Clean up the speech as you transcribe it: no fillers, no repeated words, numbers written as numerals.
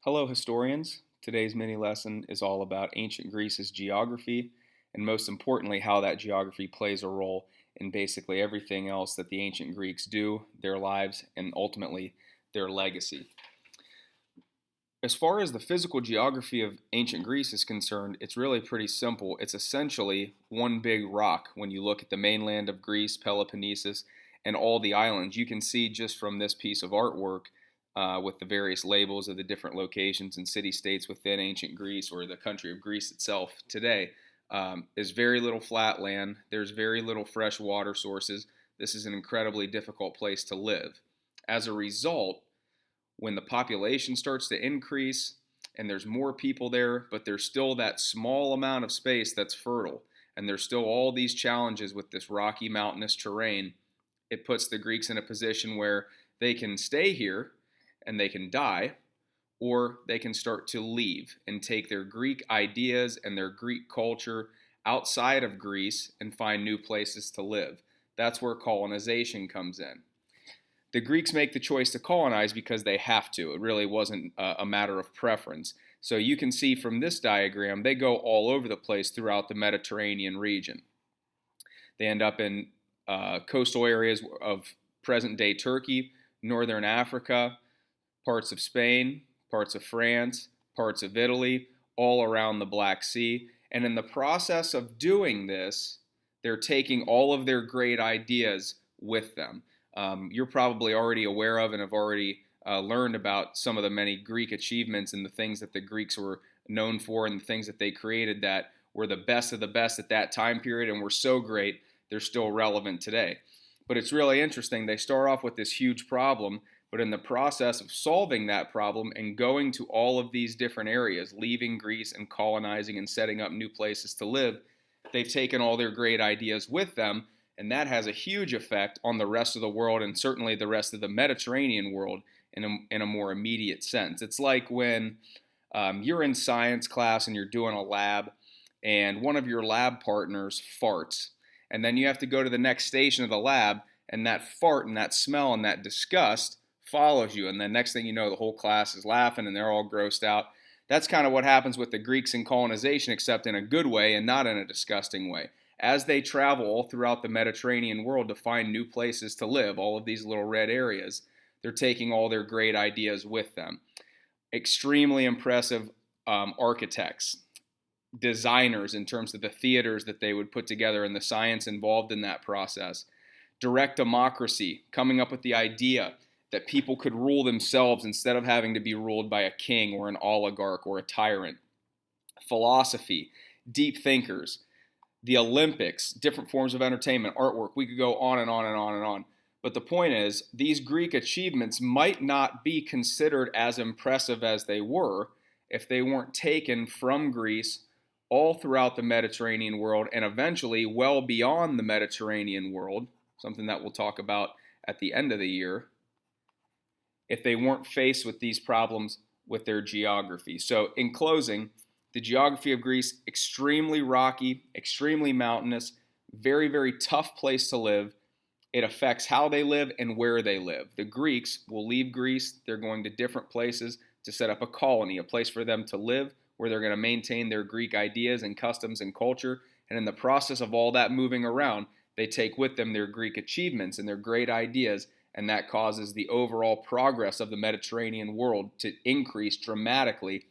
Hello, historians. Today's mini lesson is all about ancient Greece's geography, and most importantly, how that geography plays a role in basically everything else that the ancient Greeks do, their lives, and ultimately their legacy. As far as the physical geography of ancient Greece is concerned, it's really pretty simple. It's essentially one big rock. When you look at the mainland of Greece, Peloponnesus, and all the islands, you can see just from this piece of artwork with the various labels of the different locations and city-states within ancient Greece or the country of Greece itself today. There's very little flat land. There's very little fresh water sources. This is an incredibly difficult place to live. As a result, when the population starts to increase and there's more people there, but there's still that small amount of space that's fertile, and there's still all these challenges with this rocky mountainous terrain, it puts the Greeks in a position where they can stay here and they can die, or they can start to leave and take their Greek ideas and their Greek culture outside of Greece and find new places to live. That's where colonization comes in. The Greeks make the choice to colonize because they have to. It really wasn't a matter of preference. So you can see from this diagram, they go all over the place throughout the Mediterranean region. They end up in coastal areas of present-day Turkey, northern Africa, parts of Spain, parts of France, parts of Italy, all around the Black Sea. And in the process of doing this, they're taking all of their great ideas with them. You're probably already aware of and have already learned about some of the many Greek achievements and the things that the Greeks were known for and the things that they created that were the best of the best at that time period and were so great they're still relevant today. But it's really interesting. They start off with this huge problem, but in the process of solving that problem and going to all of these different areas, leaving Greece and colonizing and setting up new places to live, they've taken all their great ideas with them, and that has a huge effect on the rest of the world and certainly the rest of the Mediterranean world in a more immediate sense. It's like when you're in science class and you're doing a lab, and one of your lab partners farts, and then you have to go to the next station of the lab, and that fart and that smell and that disgust follows you, and then next thing you know, the whole class is laughing and they're all grossed out. That's kind of what happens with the Greeks in colonization, except in a good way and not in a disgusting way. As they travel all throughout the Mediterranean world to find new places to live, all of these little red areas, they're taking all their great ideas with them. Extremely impressive architects, designers in terms of the theaters that they would put together and the science involved in that process. Direct democracy, coming up with the idea that people could rule themselves instead of having to be ruled by a king or an oligarch or a tyrant. Philosophy, deep thinkers, the Olympics, different forms of entertainment, artwork. We could go on and on and on and on. But the point is, these Greek achievements might not be considered as impressive as they were if they weren't taken from Greece all throughout the Mediterranean world and eventually well beyond the Mediterranean world, something that we'll talk about at the end of the year, if they weren't faced with these problems with their geography. So in closing, the geography of Greece, extremely rocky, extremely mountainous, very, very tough place to live. It affects how they live and where they live. The Greeks will leave Greece. They're going to different places to set up a colony, a place for them to live, where they're going to maintain their Greek ideas and customs and culture. And in the process of all that moving around, they take with them their Greek achievements and their great ideas, and that causes the overall progress of the Mediterranean world to increase dramatically